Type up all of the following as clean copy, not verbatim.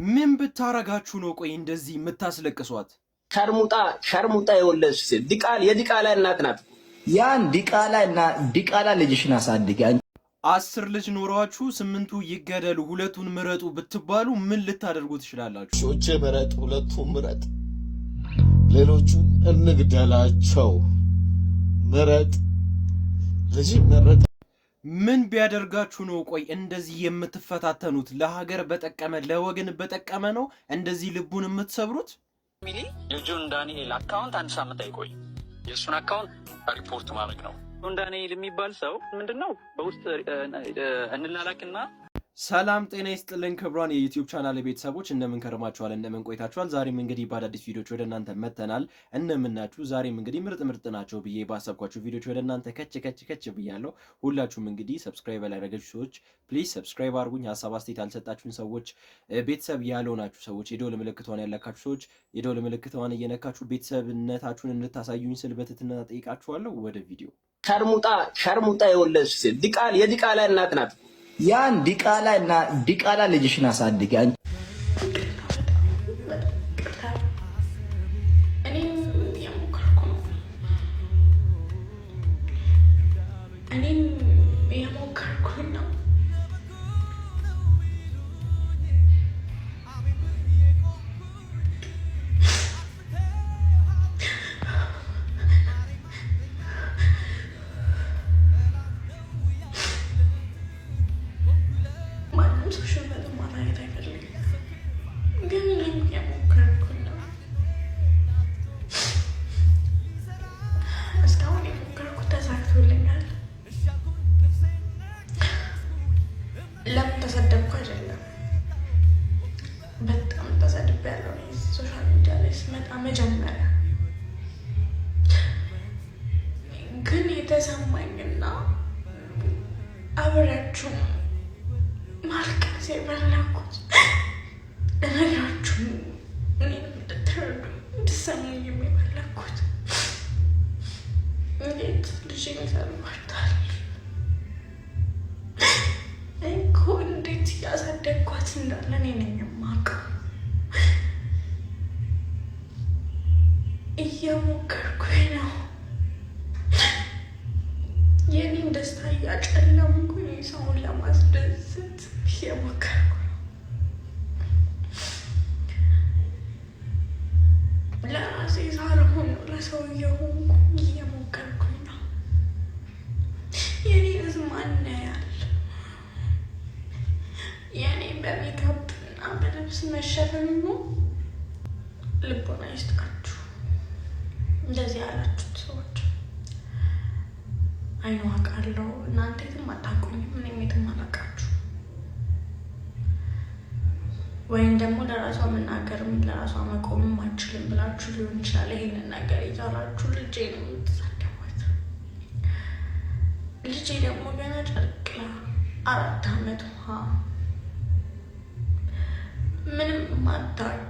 ምን ብታረጋችሁ ነው ቆይ እንደዚህ የምታስለቅሷት? ሸርሙጣ የወለድሽ ሴት የዲቃላ እናት ናት። ያን ዲቃላ ልጅሽን አሳድጊ። 10 ልጅ ኖሯችሁ 8ቱ ይገደሉ 2ቱን ምረጡ ብትባሉ ምን ልታደርጉ ትችላላችሁ? ሾቼ ምረጥ፣ 2ቱን ምረጥ፣ ሌሎቹን እንግደላቸው። ምረጥ ልጅ ምረጥ። ምን ቢያደርጋችሁ ነው ቆይ እንደዚህ የምትፈታተኑት? ለሀገር በጠቀመ ለወገን በጠቀመ ነው እንደዚህ ልቡን የምትሰብሩት? ሚሊ የጆን ዳንኤል አካውንት 1 ሳምንት አይቆይ። የእሱን አካውንት ሪፖርት ማድረግ ነው። ጆን ዳንኤል የሚባል ሰው ምንድነው በውስጥ እንላላክና ሰላም ጤና ይስጥልን ክብሯን የዩቲዩብ ቻናል ቤተሰቦች እንደምን ከርማችኋል? እንደምን ቆይታችኋል? ዛሬም እንግዲህ በአዳዲስ ቪዲዮዎች ወደ እናንተ መተናል። እንደምናችሁ ዛሬም እንግዲህ ምርጥ ናቸው ብዬ ባሰብኳችሁ ቪዲዮዎች ወደ እናንተ ከች ብያለሁ። ሁላችሁም እንግዲህ ሰብስክራይብ ያላደረጋችሁ ሰዎች ፕሊዝ ሰብስክራይብ አድርጉኝ። ሀሳብ አስተያየት ያልሰጣችሁን ሰዎች፣ ቤተሰብ ያልሆናችሁ ሰዎች፣ የደወል ምልክቷን ያላካችሁ ሰዎች የደወል ምልክቷን እየነካችሁ ቤተሰብነታችሁን እንድታሳዩኝ ስል በትህትና ጠይቃችኋለሁ። ወደ ቪዲዮ። ሸርሙጣ የወለድሽ ሴት የዲቃላ እናት ናት። ያን ዲቃላ ልጅሽን አሳድጊ። ለምን ተሰደብኩ አይደለም፣ በጣም ተሰድቤያለሁ። ሶሻል ሚዲያ ላይ ስመጣ መጀመሪያ ግን የተሰማኝና አብሬያችሁ ማልቀስ የፈለኩት እነግራችሁ እኔን እንድትረዱ እንድትሰሙኝ የፈለኩት እንዴት ልጄን ይሰማታል እኮ እንዴት ያሳደግኳት እንዳለ እኔ ነኝ የማውቀው። እየሞከርኩኝ ነው የኔን ደስታ እያጨለምኩኝ ሰውን ለማስደሰት እየሞከርኩ ነው። ለራሴ ሳልሆን ነው ለሰው እየሆንኩኝ እየሞከርኩኝ ነው። የኔ ዝማን ያል የኔ በሜካፕ እና በልብስ መሸፈን ነው። ልቦና ይስጣችሁ እንደዚህ ያላችሁት ሰዎች። አይኑ አውቃለሁ እናንተ የትም አታውቁኝም፣ እኔም የትም አላውቃችሁ። ወይም ደግሞ ለራሷ መናገርም ለራሷ መቆምም አችልም ብላችሁ ሊሆን ይችላል ይሄንን ነገር ይዛላችሁ ልጄ ነው የምትሳደቧት። ልጄ ደግሞ ገና ጨርቅላ 4 ዓመት ምንም ማታቅ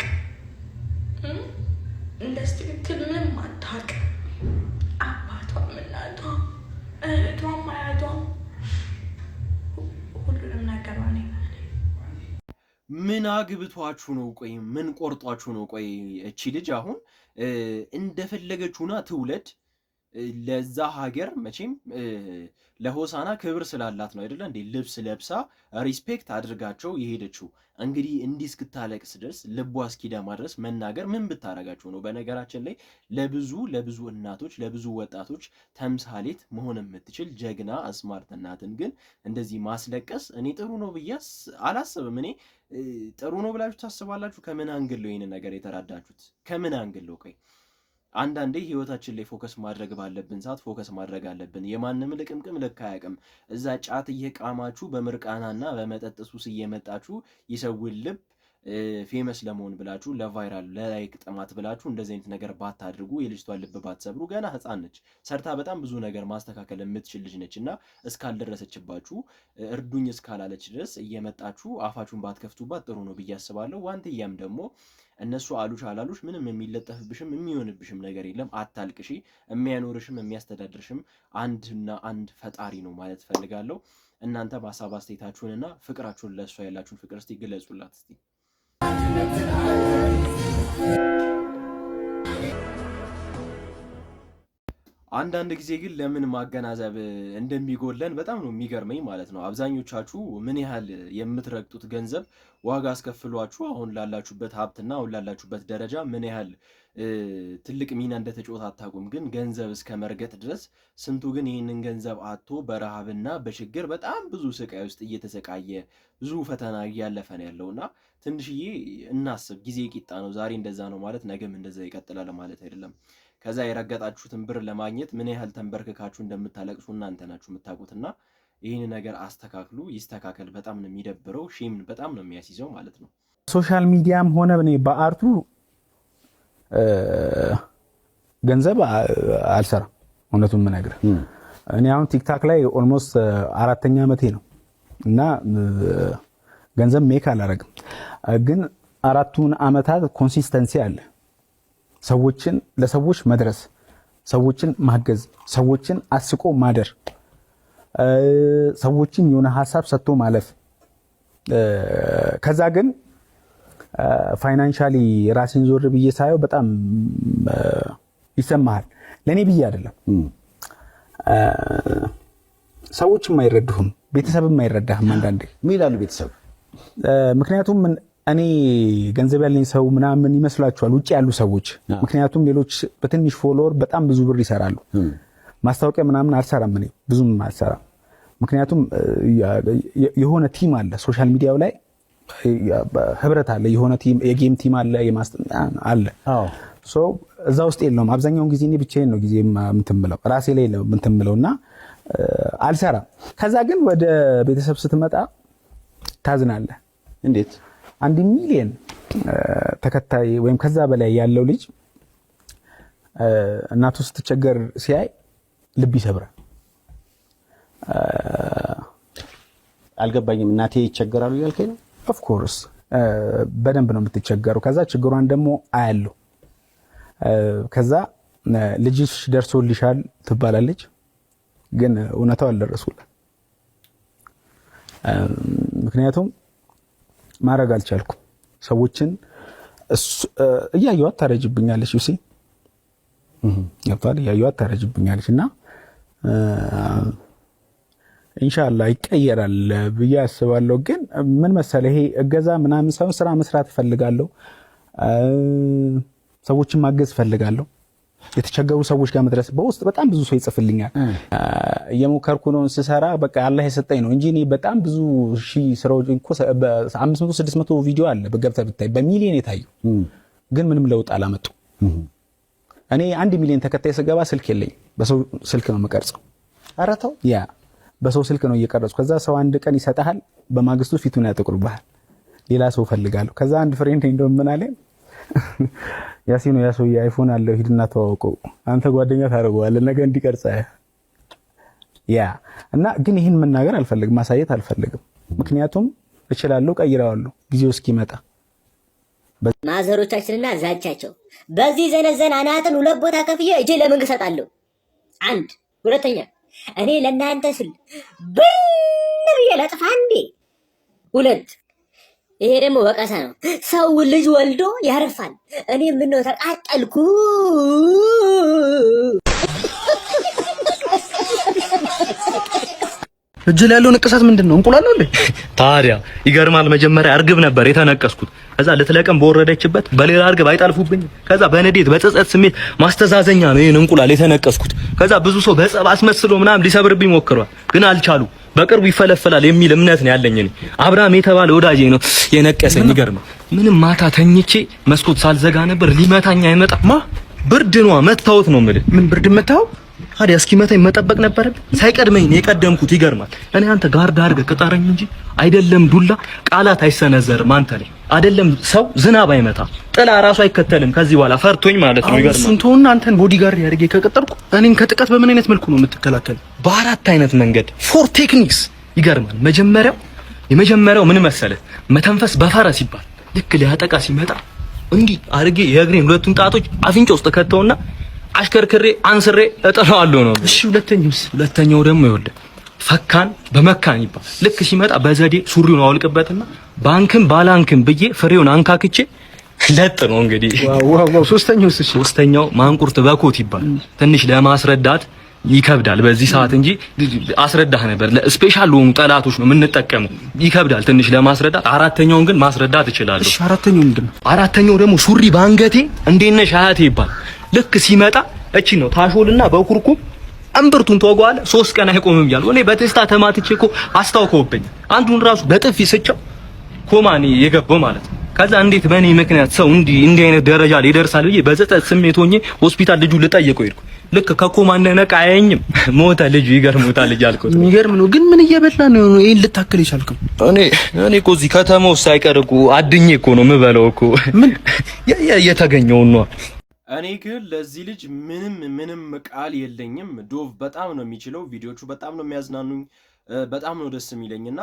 እንደዚህ ትክክል ምንም ማታቅ አባቷም እናቷም እህቷም አያቷም ሁሉንም ነገር ነው። ምን አግብቷችሁ ነው ቆይ? ምን ቆርጧችሁ ነው ቆይ? እቺ ልጅ አሁን እንደፈለገችውና ትውለድ። ለዛ ሀገር መቼም ለሆሳና ክብር ስላላት ነው አይደለ እንዴ? ልብስ ለብሳ ሪስፔክት አድርጋቸው የሄደችው። እንግዲህ እንዲህ እስክታለቅስ ድረስ ልቧ እስኪደማ ድረስ መናገር ምን ብታረጋቸው ነው? በነገራችን ላይ ለብዙ እናቶች ለብዙ ወጣቶች ተምሳሌት መሆን የምትችል ጀግና ስማርት እናትን ግን እንደዚህ ማስለቀስ እኔ ጥሩ ነው ብዬ አላስብም። እኔ ጥሩ ነው ብላችሁ ታስባላችሁ? ከምን አንግል ነው ይሄንን ነገር የተራዳችሁት? ከምን አንግል ነው? ቆይ አንዳንዴ ህይወታችን ላይ ፎከስ ማድረግ ባለብን ሰዓት ፎከስ ማድረግ አለብን። የማንም ልቅምቅም ልክ አያውቅም። እዛ ጫት እየቃማችሁ በምርቃናና በመጠጥ ሱስ እየመጣችሁ የሰውን ልብ ፌመስ ለመሆን ብላችሁ ለቫይራል ለላይክ ጥማት ብላችሁ እንደዚህ አይነት ነገር ባታድርጉ፣ የልጅቷን ልብ ባትሰብሩ። ገና ህፃን ነች፣ ሰርታ በጣም ብዙ ነገር ማስተካከል የምትችል ልጅ ነች እና እስካልደረሰችባችሁ እርዱኝ እስካላለች ድረስ እየመጣችሁ አፋችሁን ባትከፍቱባት ጥሩ ነው ብዬ አስባለሁ። ዋንትያም ደግሞ እነሱ አሉሽ አላሉሽ ምንም የሚለጠፍብሽም የሚሆንብሽም ነገር የለም። አታልቅሺ። የሚያኖርሽም የሚያስተዳድርሽም አንድና አንድ ፈጣሪ ነው ማለት ፈልጋለሁ። እናንተ ሀሳብ አስተያየታችሁንና ፍቅራችሁን ለእሷ ያላችሁን ፍቅር እስቲ ግለጹላት እስቲ። አንዳንድ ጊዜ ግን ለምን ማገናዘብ እንደሚጎለን በጣም ነው የሚገርመኝ ማለት ነው። አብዛኞቻችሁ ምን ያህል የምትረግጡት ገንዘብ ዋጋ አስከፍሏችሁ አሁን ላላችሁበት ሀብትና አሁን ላላችሁበት ደረጃ ምን ያህል ትልቅ ሚና እንደተጫወተ አታውቁም። ግን ገንዘብ እስከ መርገጥ ድረስ ስንቱ ግን ይህንን ገንዘብ አጥቶ በረሃብና በችግር በጣም ብዙ ስቃይ ውስጥ እየተሰቃየ ብዙ ፈተና እያለፈ ነው ያለውና ትንሽዬ እናስብ። ጊዜ ቂጣ ነው። ዛሬ እንደዛ ነው ማለት ነገም እንደዛ ይቀጥላል ማለት አይደለም። ከዛ የረገጣችሁትን ብር ለማግኘት ምን ያህል ተንበርክካችሁ እንደምታለቅሱ እናንተ ናችሁ የምታውቁትና ይህን ነገር አስተካክሉ። ይስተካከል። በጣም ነው የሚደብረው። ሼም በጣም ነው የሚያስይዘው ማለት ነው። ሶሻል ሚዲያም ሆነ እኔ በአርቱ ገንዘብ አልሰራም። እውነቱን የምነግርህ እኔ አሁን ቲክታክ ላይ ኦልሞስት 4ኛ ዓመቴ ነው እና ገንዘብ ሜክ አላረግም። ግን 4ቱን ዓመታት ኮንሲስተንሲ አለ። ሰዎችን ለሰዎች መድረስ፣ ሰዎችን ማገዝ፣ ሰዎችን አስቆ ማደር፣ ሰዎችን የሆነ ሀሳብ ሰጥቶ ማለፍ። ከዛ ግን ፋይናንሻሊ ራሴን ዞር ብዬ ሳየው በጣም ይሰማሃል። ለኔ ብዬ አይደለም፣ ሰዎች የማይረዱህም ቤተሰብም የማይረዳህም አንዳንዴ ምን ይላሉ ቤተሰብ? ምክንያቱም እኔ ገንዘብ ያለኝ ሰው ምናምን ይመስላችኋል ውጪ ያሉ ሰዎች። ምክንያቱም ሌሎች በትንሽ ፎሎወር በጣም ብዙ ብር ይሰራሉ። ማስታወቂያ ምናምን አልሰራም፣ እኔ ብዙም አልሰራም። ምክንያቱም የሆነ ቲም አለ ሶሻል ሚዲያው ላይ ህብረት አለ፣ የሆነ ቲም የጌም ቲም አለ፣ አለ። ሶ እዛ ውስጥ የለውም። አብዛኛውን ጊዜ እኔ ብቻዬን ነው ጊዜ የምትምለው ራሴ ላይ ነው የምትምለውና አልሰራም። ከዛ ግን ወደ ቤተሰብ ስትመጣ ታዝናለህ። እንዴት 1 ሚሊዮን ተከታይ ወይም ከዛ በላይ ያለው ልጅ እናቱ ስትቸገር ሲያይ ልብ ይሰብራል። አልገባኝም። እናቴ ይቸገራሉ ያልከኝ ነው? ኦፍ ኮርስ በደንብ ነው የምትቸገረው። ከዛ ችግሯን ደግሞ አያለው። ከዛ ልጅሽ ደርሶልሻል ትባላለች፣ ግን እውነታው አልደረሱላት። ምክንያቱም ማድረግ አልቻልኩም። ሰዎችን እያየኋት ታረጅብኛለች። ዩሲ እያየኋት ታረጅብኛለች እና ኢንሻአላህ ይቀየራል ብዬ አስባለሁ። ግን ምን መሰለህ ይሄ እገዛ ምናምን ሳይሆን ስራ መስራት እፈልጋለሁ። ሰዎችን ማገዝ እፈልጋለሁ። የተቸገሩ ሰዎች ጋር መድረስ በውስጥ በጣም ብዙ ሰው ይጽፍልኛል። እየሞከርኩ ነው ስሰራ በቃ አላህ የሰጠኝ ነው እንጂ እኔ በጣም ብዙ ሺህ ስራዎች እኮ በ500 600 ቪዲዮ አለ በገብተህ ብታይ በሚሊዮን የታዩ ግን ምንም ለውጥ አላመጡ። እኔ 1 ሚሊዮን ተከታይ ስገባ ስልክ የለኝም፣ በሰው ስልክ ነው የምቀርጸው። ኧረ ተው ያ በሰው ስልክ ነው እየቀረጽኩ። ከዛ ሰው አንድ ቀን ይሰጣል፣ በማግስቱ ፊቱን ያጠቁርብሃል። ሌላ ሰው ፈልጋለሁ። ከዛ አንድ ፍሬንድ እንደውም ምን አለኝ፣ ያሲኑ ያ ሰው አይፎን አለው ሂድና ተዋወቀው፣ አንተ ጓደኛ ታደርገዋለህ ነገ እንዲቀርጻ ያ እና ግን ይሄን መናገር አልፈልግም፣ ማሳየት አልፈልግም። ምክንያቱም እችላለሁ፣ ቀይረዋለሁ ጊዜው እስኪመጣ። ማዘሮቻችንና ዛቻቸው በዚህ ዘነዘን አናትን 2 ቦታ ከፍዬ እጄ ለምን እሰጣለሁ? 1 ሁለተኛ እኔ ለእናንተ ስል ብዬ ለጥፋ እንዴ? 2 ይሄ ደግሞ ወቀሳ ነው። ሰው ልጅ ወልዶ ያርፋል። እኔ ምነው ተቃጠልኩ? እጅ ላይ ያለው ንቅሳት ምንድነው? እንቁላል ነው እንዴ? ታዲያ ይገርማል። መጀመሪያ እርግብ ነበር የተነቀስኩት። ከዛ ልትለቀም በወረደችበት በሌላ እርግብ አይጣልፉብኝ። ከዛ በንዴት በጸጸት ስሜት ማስተዛዘኛ ነው ይሄን እንቁላል የተነቀስኩት። ከዛ ብዙ ሰው በጸብ አስመስሎ ምናምን ሊሰብርብኝ ሞክሯል፣ ግን አልቻሉ። በቅርቡ ይፈለፈላል የሚል እምነት ነው ያለኝ። እኔ አብርሃም የተባለ ወዳጄ ነው የነቀሰኝ። ይገርማል። ምንም ማታ ተኝቼ መስኮት ሳልዘጋ ነበር። ሊመታኝ አይመጣማ። ብርድ ነው መታወት ነው የምልህ። ምን ብርድ መታው? ታዲያ እስኪመታኝ መጠበቅ ነበረብኝ። ሳይቀድመኝ ነው የቀደምኩት። ይገርማል። እኔ አንተ ጋርድ አድርገህ ቅጠረኝ እንጂ አይደለም ዱላ ቃላት አይሰነዘርም አንተ ላይ አይደለም ሰው ዝናብ አይመታ ጥላ ራሱ አይከተልም ከዚህ በኋላ ፈርቶኝ ማለት ነው። ይገርማል። እሱን ተውና አንተን ቦዲጋርድ ያድርጌ ከቀጠርኩ እኔን ከጥቃት በምን አይነት መልኩ ነው የምትከላከል? በ4 አይነት መንገድ 4 ቴክኒክስ። ይገርማል። የመጀመሪያው ምን መሰለህ? መተንፈስ በፈረስ ይባል። ልክ ሊያጠቃ ሲመጣ እንዲህ አድርጌ የእግሬን 2ቱን ጣቶች አፍንጫ ውስጥ ከተውና አሽከርክሬ አንስሬ እጠራዋለሁ ነው። እሺ ሁለተኛው ደግሞ ይኸውልህ ፈካን በመካን ይባል። ልክ ሲመጣ በዘዴ ሱሪውን አውልቅበትና ባንክም ባላንክም ብዬ ፍሬውን አንካክቼ ለጥ ነው እንግዲህ። ዋው ሶስተኛው ማንቁርት በኮት ይባላል። ትንሽ ለማስረዳት ይከብዳል በዚህ ሰዓት እንጂ አስረዳህ ነበር። ለስፔሻል ለሆኑ ጠላቶች ነው የምንጠቀመው። ይከብዳል ትንሽ ለማስረዳት። አራተኛውን ግን ማስረዳት እችላለሁ። እሺ አራተኛው ምንድነው? አራተኛው ደግሞ ሱሪ ባንገቴ እንዴት ነሽ አያቴ ይባላል። ልክ ሲመጣ እቺ ነው ታሾልና በኩርኩም እምብርቱን ተወጓለ 3 ቀን አይቆምም ይላል። እኔ በቴስታ ተማትቼ እኮ አስታውቀውብኝ አንዱን ራሱ በጥፊ ስጨው ኮማኒ የገባው ማለት ነው። ከዛ እንዴት በእኔ ምክንያት ሰው እንዲህ አይነት ደረጃ ላይ ይደርሳል ብዬ በጸጸት ስሜት ሆኜ ሆስፒታል ልጁ ልጠየቀው ሄድኩ። ልክ ከኮማ እንደነቃ አየኝም ሞተ ልጁ። ይገርሙታል ልጅ አልኩት። የሚገርም ነው ግን ምን እየበላ ነው ይሄን ልታክል ይቻልከው? እኔ እኮ እዚህ ከተማው ሳይቀር እኮ አድኜ እኮ ነው የምበላው እኮ ምን የተገኘው ነው። እኔ ግን ለዚህ ልጅ ምንም ቃል የለኝም። ዶቭ በጣም ነው የሚችለው። ቪዲዮቹ በጣም ነው የሚያዝናኑኝ። በጣም ነው ደስ የሚለኝና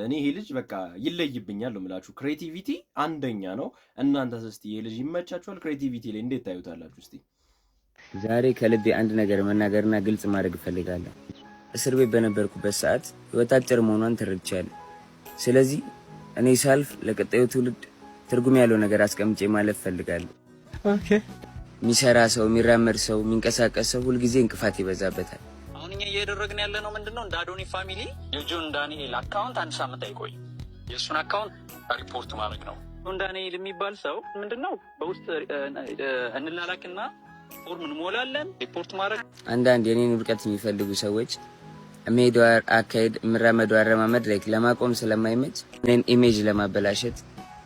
እኔ ይሄ ልጅ በቃ ይለይብኛል ነው የምላችሁ። ክሬቲቪቲ አንደኛ ነው። እናንተስ እስቲ ይሄ ልጅ ይመቻችኋል? ክሬቲቪቲ ላይ እንዴት ታዩታላችሁ? እስቲ ዛሬ ከልቤ አንድ ነገር መናገርና ግልጽ ማድረግ እፈልጋለሁ። እስር ቤት በነበርኩበት ሰዓት ህይወት አጭር መሆኗን ተረድቻለሁ። ስለዚህ እኔ ሳልፍ ለቀጣዩ ትውልድ ትርጉም ያለው ነገር አስቀምጬ ማለፍ እፈልጋለሁ። ኦኬ። የሚሰራ ሰው፣ የሚራመድ ሰው፣ የሚንቀሳቀስ ሰው ሁልጊዜ እንቅፋት ይበዛበታል። አሁን እኛ እያደረግን ያለ ነው ምንድነው? እንደ አዶኒ ፋሚሊ የጆን ዳንኤል አካውንት 1 ሳምንት አይቆይ የእሱን አካውንት ሪፖርት ማድረግ ነው። ጆን ዳንኤል የሚባል ሰው ምንድነው በውስጥ እንላላክና ፎርም እንሞላለን ሪፖርት ማድረግ። አንዳንድ የኔን ውድቀት የሚፈልጉ ሰዎች የሚሄደው አካሄድ፣ የሚራመደው አረማመድ ላይ ለማቆም ስለማይመች እኔን ኢሜጅ ለማበላሸት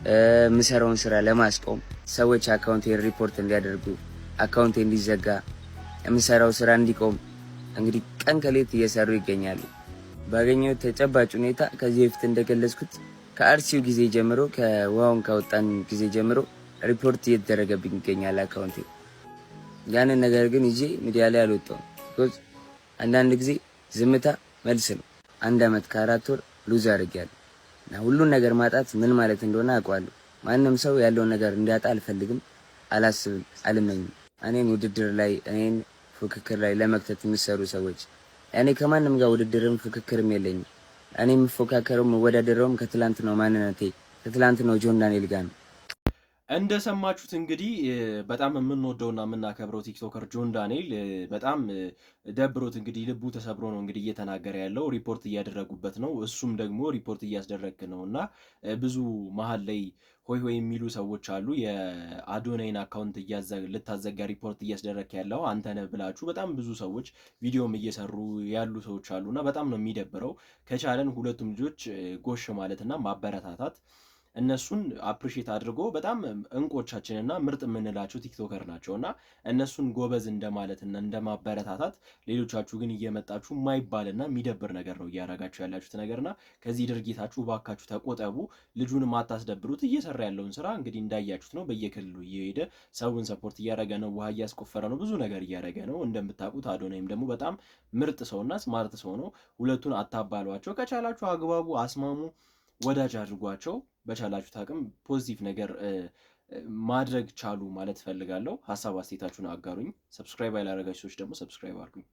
የምሰራውን ስራ ለማስቆም ሰዎች አካውንቴን ሪፖርት እንዲያደርጉ፣ አካውንቴ እንዲዘጋ፣ የምሰራው ስራ እንዲቆም እንግዲህ ቀን ከሌት እየሰሩ ይገኛሉ። ባገኘው ተጨባጭ ሁኔታ ከዚህ በፊት እንደገለጽኩት ከአርሲው ጊዜ ጀምሮ ከውሃውን ካወጣን ጊዜ ጀምሮ ሪፖርት እየተደረገብኝ ይገኛል አካውንቴ። ያንን ነገር ግን ይዤ ሚዲያ ላይ አልወጣሁም። ቢኮዝ አንዳንድ ጊዜ ዝምታ መልስ ነው። 1 ዓመት ከ4 ወር ሉዝ አድርጌያለሁ እና ሁሉን ነገር ማጣት ምን ማለት እንደሆነ አውቀዋለሁ። ማንም ሰው ያለውን ነገር እንዲያጣ አልፈልግም፣ አላስብም፣ አልመኝም። እኔን ውድድር ላይ እኔን ፉክክር ላይ ለመክተት የሚሰሩ ሰዎች እኔ ከማንም ጋር ውድድርም ፉክክርም የለኝም። እኔ የምፎካከረውም ወዳደረውም ከትላንት ነው ማንነቴ ከትላንት ነው ጆን ዳንኤል ጋር ነው። እንደሰማችሁት እንግዲህ በጣም የምንወደውና የምናከብረው ቲክቶከር ጆን ዳንኤል በጣም ደብሮት እንግዲህ ልቡ ተሰብሮ ነው እንግዲህ እየተናገረ ያለው። ሪፖርት እያደረጉበት ነው፣ እሱም ደግሞ ሪፖርት እያስደረግ ነው እና ብዙ መሀል ላይ ሆይ ሆይ የሚሉ ሰዎች አሉ። የአዶናይን አካውንት ልታዘጋ ሪፖርት እያስደረግ ያለው አንተነህ ብላችሁ በጣም ብዙ ሰዎች ቪዲዮም እየሰሩ ያሉ ሰዎች አሉና በጣም ነው የሚደብረው። ከቻለን ሁለቱም ልጆች ጎሽ ማለትና ማበረታታት እነሱን አፕሪሼት አድርጎ በጣም እንቆቻችንና ምርጥ የምንላቸው ቲክቶከር ናቸውና እነሱን ጎበዝ እንደማለትና እንደማበረታታት፣ ሌሎቻችሁ ግን እየመጣችሁ የማይባልና የሚደብር ነገር ነው እያረጋችሁ ያላችሁት ነገርና ከዚህ ድርጊታችሁ ባካችሁ ተቆጠቡ። ልጁንም አታስደብሩት። እየሰራ ያለውን ስራ እንግዲህ እንዳያችሁት ነው። በየክልሉ እየሄደ ሰውን ሰፖርት እያደረገ ነው፣ ውሃ እያስቆፈረ ነው፣ ብዙ ነገር እያደረገ ነው። እንደምታውቁት አዶናይም ደግሞ በጣም ምርጥ ሰውና ስማርት ሰው ነው። ሁለቱን አታባሏቸው። ከቻላችሁ አግባቡ፣ አስማሙ፣ ወዳጅ አድርጓቸው። በቻላችሁት አቅም ፖዚቲቭ ነገር ማድረግ ቻሉ ማለት ፈልጋለሁ። ሀሳብ አስተያየታችሁን አጋሩኝ። ሰብስክራይብ ያላደረጋችሁ ሰዎች ደግሞ ሰብስክራይብ አድርጉኝ።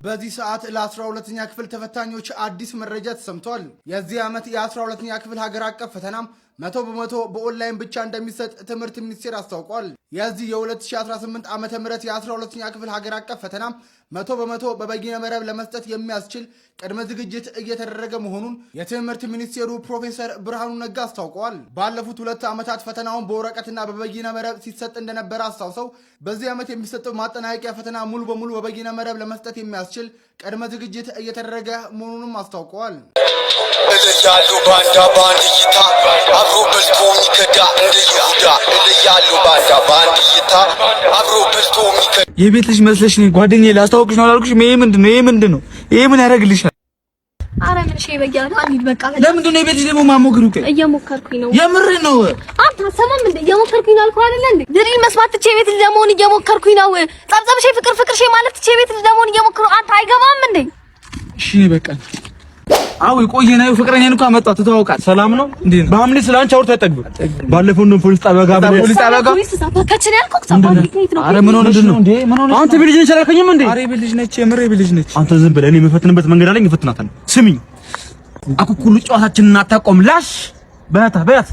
በዚህ ሰዓት ለ12ኛ ክፍል ተፈታኞች አዲስ መረጃ ተሰምቷል። የዚህ ዓመት የ12ኛ ክፍል ሀገር አቀፍ ፈተናም 100% በኦንላይን ብቻ እንደሚሰጥ ትምህርት ሚኒስቴር አስታውቋል። የዚህ የ2018 ዓመተ ምህረት የ12ኛ ክፍል ሀገር አቀፍ ፈተና 100% በበይነ መረብ ለመስጠት የሚያስችል ቅድመ ዝግጅት እየተደረገ መሆኑን የትምህርት ሚኒስቴሩ ፕሮፌሰር ብርሃኑ ነጋ አስታውቀዋል። ባለፉት 2 ዓመታት ፈተናውን በወረቀትና በበይነ መረብ ሲሰጥ እንደነበረ አስታውሰው በዚህ ዓመት የሚሰጠው ማጠናቀቂያ ፈተና ሙሉ በሙሉ በበይነ መረብ ለመስጠት የሚያስችል ቅድመ ዝግጅት እየተደረገ መሆኑንም አስታውቀዋል። እልያሉ ባንዳ ባንድ እይታ አብሮ በልቶ የሚከዳ እንደ ይሁዳ እልያሉ ባንዳ ባንድ እይታ አብሮ በልቶ የሚከዳ የቤት ልጅ መስለሽ ነው ጓደኛዬ። ላስታውቅሽ ነው አላልኩሽም? ይሄ ምንድን ነው? ይሄ ምን ያደርግልሻል? አረ ምን ሺህ በያለ አንድ በቃ ለምንድን ነው የቤት ልጅ ደግሞ ማሞግሩ? እየሞከርኩኝ ነው። የምር ነው። አንተ አሰማም እንደ እየሞከርኩኝ ነው አልኩህ አይደል እንዴ? ድሪል መስማት ትቼ የቤት ልጅ ለመሆን እየሞከርኩኝ ነው። ጸብጸብሽ ፍቅር ማለት ትቼ የቤት ልጅ ለመሆን እየሞከርኩ አንተ አይገባም እንዴ? እሺ በቃ አዎ ቆየና ፍቅረኛን እንኳን መጣ ተተዋውቃል። ሰላም ነው እንዴ? በሐምሌ ስላንቺ አውርቶ አይጠግብም። ባለፈው ነው ፖሊስ ጣቢያ ጋር ፖሊስ ጣቢያ ጋር ከችን ያልኩት ሳባንዲት ነው። አረ ምን ሆነሽ ነው እንዴ? ምን ሆነሽ? አንተ ብልጅ ነሽ አላልከኝም እንዴ? አረ ብልጅ ነች፣ የምሬ ብልጅ ነች። አንተ ዝም ብለህ እኔ የምፈትንበት መንገድ አለኝ፣ እፈትናታለሁ። ስሚኝ አኩኩሉ ጨዋታችንን አታቆም ላሽ በያታ በያት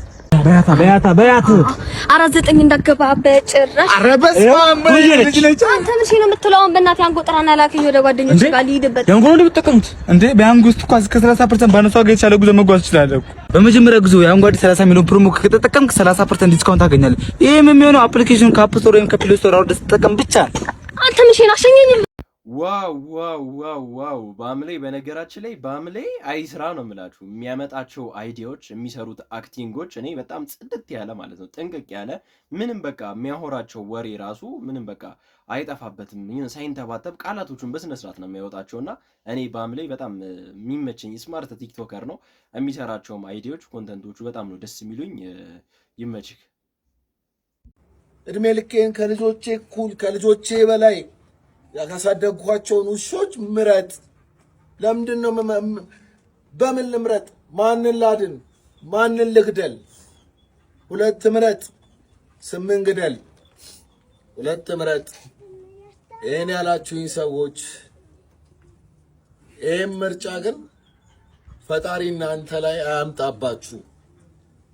49 እንዳገባ በጭራሽ። አረ በስመ አብ ልጅ ነች። አንተ ምን ነው የምትለው? በእናትህ አንጎጥራና ላከኝ ወደ ጓደኞች ጋር ልሂድበት። ያንጎ ነው የምትጠቀሙት እንዴ? በያንጎ ውስጥ እንኳን እስከ 30% ባነሷ ጋር የተሻለ ጉዞ መጓዝ ትችላለህ። በመጀመሪያ ጉዞ ያንጎ 30 ሚሊዮን ፕሮሞ ከተጠቀምክ 30% ዲስካውንት ታገኛለህ። ይሄም የሚሆነው አፕሊኬሽን ከአፕ ስቶር ወይም ከፕሌይ ስቶር አውርደህ ስትጠቀም ብቻ። አንተ ምን አሸኘኝ? ዋው በአምሌ በነገራችን ላይ በአምሌ አይ ስራ ነው የምላችሁ። የሚያመጣቸው አይዲያዎች የሚሰሩት አክቲንጎች እኔ በጣም ጽድት ያለ ማለት ነው ጥንቅቅ ያለ ምንም በቃ የሚያወራቸው ወሬ ራሱ ምንም በቃ አይጠፋበትም። ሳይንተባተብ ቃላቶቹን በስነ ስርዓት ነው የሚያወጣቸውና እኔ በአምሌ በጣም የሚመቸኝ ስማርት ቲክቶከር ነው። የሚሰራቸውም አይዲያዎች ኮንተንቶቹ በጣም ነው ደስ የሚሉኝ። ይመችክ። እድሜ ልኬን ከልጆቼ እኩል ከልጆቼ በላይ ያሳደግኳቸውን ውሾች ምረጥ። ለምንድን ነው በምን ልምረጥ? ማንን ላድን? ማንን ልግደል? 2 ምረጥ፣ 8 ግደል። 2 ምረጥ። ይሄን ያላችሁኝ ሰዎች ይሄን ምርጫ ግን ፈጣሪ እናንተ ላይ አያምጣባችሁ።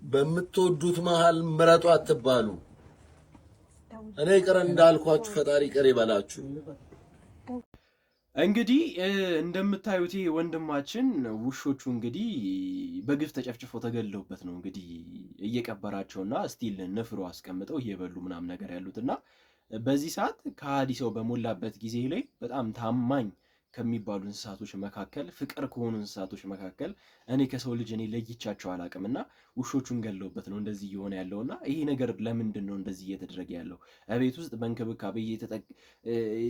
በምትወዱት መሃል ምረጡ አትባሉ። እኔ ይቅር እንዳልኳችሁ ፈጣሪ ይቅር ይበላችሁ። እንግዲህ እንደምታዩት ወንድማችን ውሾቹ እንግዲህ በግፍ ተጨፍጭፈው ተገለውበት ነው እንግዲህ እየቀበራቸውና ስቲል ንፍሮ አስቀምጠው እየበሉ ምናምን ነገር ያሉትና በዚህ ሰዓት ከሃዲ ሰው በሞላበት ጊዜ ላይ በጣም ታማኝ ከሚባሉ እንስሳቶች መካከል ፍቅር ከሆኑ እንስሳቶች መካከል እኔ ከሰው ልጅ እኔ ለይቻቸው አላቅምና ውሾቹን ገለውበት ነው እንደዚህ እየሆነ ያለውና ይሄ ነገር ለምንድን ነው እንደዚህ እየተደረገ ያለው? እቤት ውስጥ በእንክብካቤ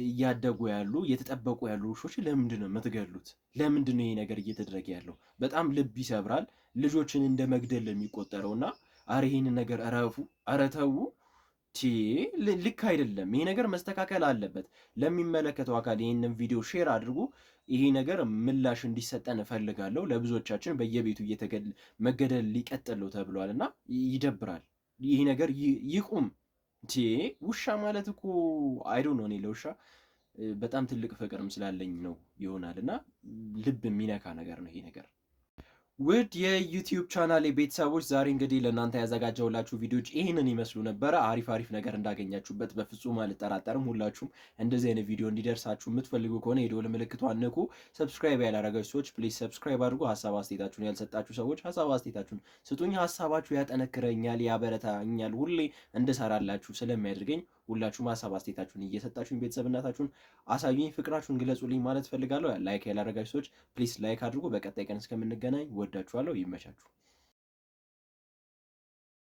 እያደጉ ያሉ እየተጠበቁ ያሉ ውሾች ለምንድን ነው የምትገሉት? ለምንድን ነው ይሄ ነገር እየተደረገ ያለው? በጣም ልብ ይሰብራል። ልጆችን እንደ መግደል የሚቆጠረውና አረ ይሄንን ነገር እረፉ፣ አረ ተው። ልክ አይደለም። ይሄ ነገር መስተካከል አለበት። ለሚመለከተው አካል ይሄንን ቪዲዮ ሼር አድርጉ። ይሄ ነገር ምላሽ እንዲሰጠን እፈልጋለሁ። ለብዙዎቻችን በየቤቱ መገደል ሊቀጥል ነው ተብሏልና ይደብራል። ይሄ ነገር ይቁም። ውሻ ማለት እኮ አይዶ ነው። እኔ ለውሻ በጣም ትልቅ ፍቅርም ስላለኝ ነው ይሆናልና ልብ የሚነካ ነገር ነው ይሄ ነገር። ውድ የዩቲዩብ ቻናል ቤተሰቦች ዛሬ እንግዲህ ለእናንተ ያዘጋጀውላችሁ ቪዲዮዎች ይህንን ይመስሉ ነበረ። አሪፍ ነገር እንዳገኛችሁበት በፍጹም አልጠራጠርም። ሁላችሁም እንደዚህ አይነት ቪዲዮ እንዲደርሳችሁ የምትፈልጉ ከሆነ የደወል ምልክቷን ንኩ። ሰብስክራይብ ያላረጋችሁ ሰዎች ፕሊዝ ሰብስክራይብ አድርጉ። ሀሳብ አስተያየታችሁን ያልሰጣችሁ ሰዎች ሀሳብ አስተያየታችሁን ስጡኝ። ሀሳባችሁ ያጠነክረኛል፣ ያበረታኛል፣ ሁሌ እንድሰራላችሁ ስለሚያደርገኝ ሁላችሁም ሀሳብ አስተያየታችሁን እየሰጣችሁኝ ቤተሰብነታችሁን አሳዩኝ፣ ፍቅራችሁን ግለጹልኝ ማለት ፈልጋለሁ። ላይክ ያላረጋችሁ ሰዎች ፕሊዝ ላይክ አድርጉ። በቀጣይ ቀን እስከምንገናኝ ወዳችኋለሁ። ይመቻችሁ።